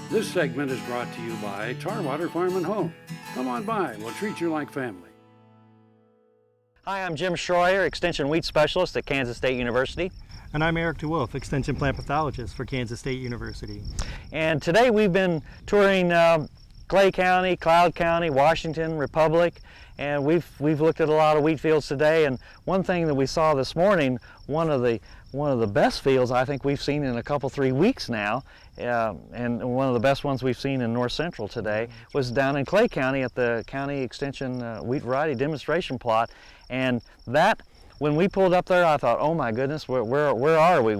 This segment is brought to you by Tarwater Farm and Home. Come on by, we'll treat you like family. Hi, I'm Jim Shroyer, Extension Wheat Specialist at Kansas State University. And I'm Erick DeWolf, Extension Plant Pathologist for Kansas State University. And today we've been touring Clay County, Cloud County, Washington, Republic, and we've looked at a lot of wheat fields today. And one thing that we saw this morning, one of the best fields I think we've seen in a couple, 3 weeks now, and one of the best ones we've seen in North Central today, was down in Clay County at the County Extension Wheat Variety Demonstration Plot. And that, when we pulled up there, I thought, oh my goodness, where are we?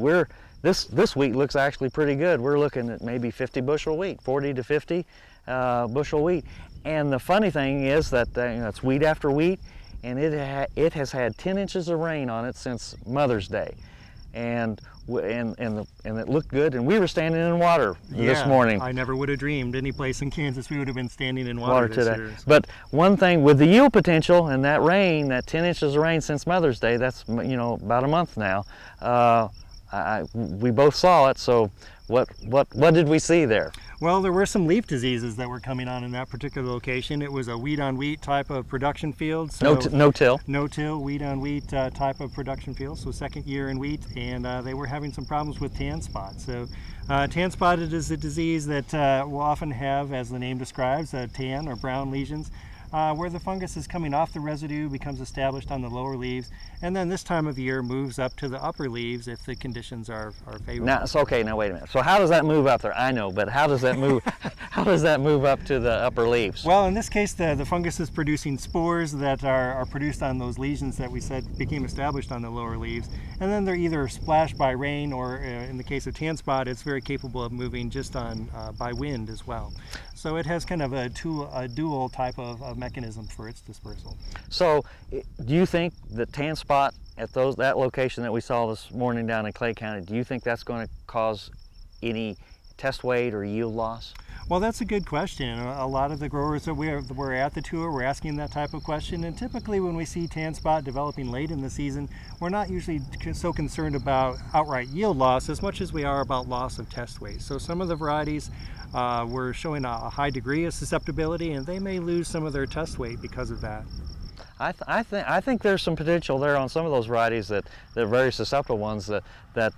This wheat looks actually pretty good. We're looking at maybe 50 bushel wheat, 40 to 50 bushel wheat. And the funny thing is that it's wheat after wheat, and it has had 10 inches of rain on it since Mother's Day. And it looked good, and we were standing in water this morning. I never would have dreamed any place in Kansas we would have been standing in water this today. year. So. But one thing with the yield potential and that rain, that 10 inches of rain since Mother's Day, that's about a month now. We both saw it. So what did we see there? Well, there were some leaf diseases that were coming on in that particular location. It was a wheat-on-wheat type of production field. So No-till. No-till, wheat-on-wheat type of production field, so second year in wheat, and they were having some problems with tan spot. So tan spotted is a disease that will often have, as the name describes, tan or brown lesions, where the fungus is coming off the residue, becomes established on the lower leaves, and then this time of year moves up to the upper leaves if the conditions are favorable. Now wait a minute. So how does that move up there? I know, but how does that move? How does that move up to the upper leaves? Well, in this case, the fungus is producing spores that are produced on those lesions that we said became established on the lower leaves, and then they're either splashed by rain, or in the case of tan spot, it's very capable of moving just on by wind as well. So it has kind of a dual type of mechanism for its dispersal. So do you think the tan spot at that location that we saw this morning down in Clay County, do you think that's going to cause any test weight or yield loss? Well, that's a good question. A lot of the growers that we're at the tour, we're asking that type of question, and typically when we see tan spot developing late in the season, we're not usually so concerned about outright yield loss as much as we are about loss of test weight. So some of the varieties were showing a high degree of susceptibility, and they may lose some of their test weight because of that. I think there's some potential there on some of those varieties that are very susceptible ones that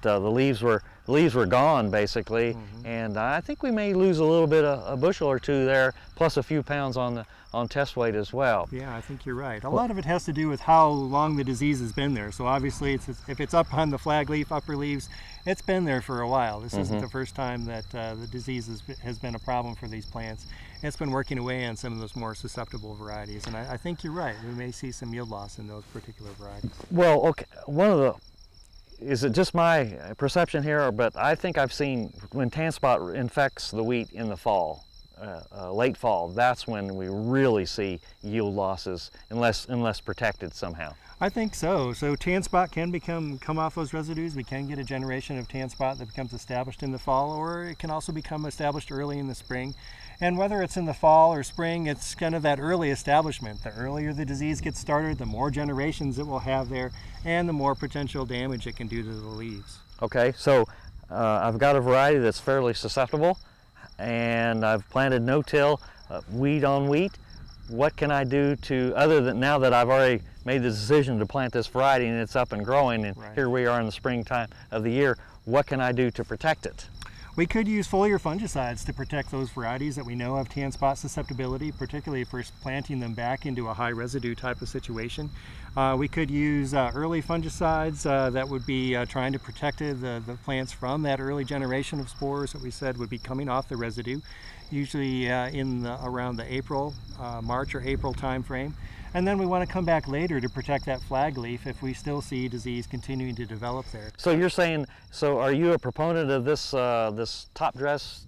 the leaves were gone basically, and I think we may lose a little bit of a bushel or two there, plus a few pounds on test weight as well. Yeah, I think you're right. A lot of it has to do with how long the disease has been there. So obviously, if it's up on the flag leaf, upper leaves, it's been there for a while. This isn't the first time that the disease has been a problem for these plants. It's been working away on some of those more susceptible varieties, and I think you're right. We may see some yield loss in those particular varieties. Well, okay, is it just my perception here, but I think I've seen when tan spot infects the wheat in the fall, late fall, that's when we really see yield losses unless protected somehow. I think so. So tan spot can come off those residues. We can get a generation of tan spot that becomes established in the fall, or it can also become established early in the spring. And whether it's in the fall or spring, it's kind of that early establishment. The earlier the disease gets started, the more generations it will have there, and the more potential damage it can do to the leaves. Okay, so I've got a variety that's fairly susceptible, and I've planted no-till, wheat on wheat. What can I do to, other than now that I've already made the decision to plant this variety and it's up and growing, and here we are in the springtime of the year, what can I do to protect it? We could use foliar fungicides to protect those varieties that we know have tan spot susceptibility, particularly if we're planting them back into a high residue type of situation. We could use early fungicides that would be trying to protect the plants from that early generation of spores that we said would be coming off the residue, usually around the March or April time frame. And then we want to come back later to protect that flag leaf if we still see disease continuing to develop there. So you're saying, are you a proponent of this top dress,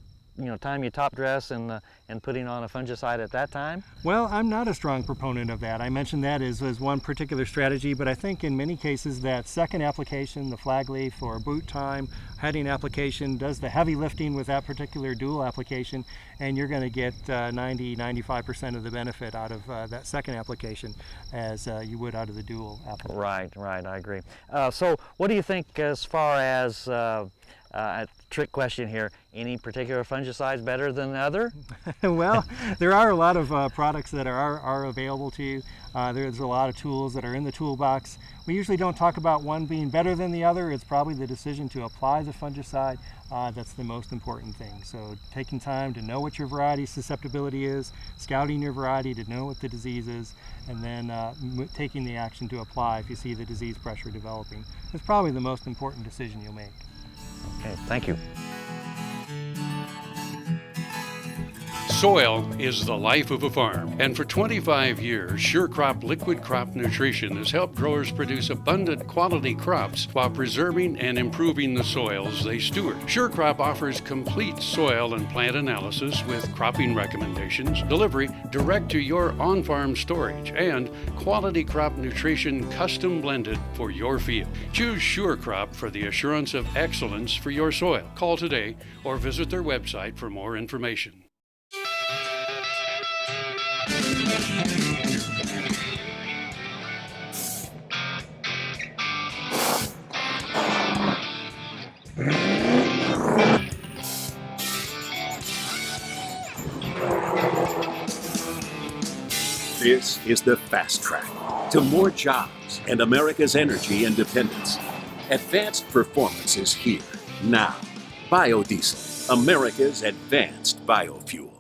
time you top dress and putting on a fungicide at that time? Well, I'm not a strong proponent of that. I mentioned that as one particular strategy, but I think in many cases that second application, the flag leaf or boot time, heading application does the heavy lifting with that particular dual application, and you're going to get 90-95% of the benefit out of that second application as you would out of the dual application. Right, I agree. So what do you think as far as trick question here, any particular fungicides better than the other? Well, there are a lot of products that are available to you. There's a lot of tools that are in the toolbox. We usually don't talk about one being better than the other. It's probably the decision to apply the fungicide that's the most important thing. So taking time to know what your variety susceptibility is, scouting your variety to know what the disease is, and then taking the action to apply if you see the disease pressure developing. It's probably the most important decision you'll make. Okay, thank you. Soil is the life of a farm, and for 25 years, SureCrop liquid crop nutrition has helped growers produce abundant quality crops while preserving and improving the soils they steward. SureCrop offers complete soil and plant analysis with cropping recommendations, delivery direct to your on-farm storage, and quality crop nutrition custom blended for your field. Choose SureCrop for the assurance of excellence for your soil. Call today or visit their website for more information. This is the fast track to more jobs and America's energy independence. Advanced performance is here now. Biodiesel, America's advanced biofuel.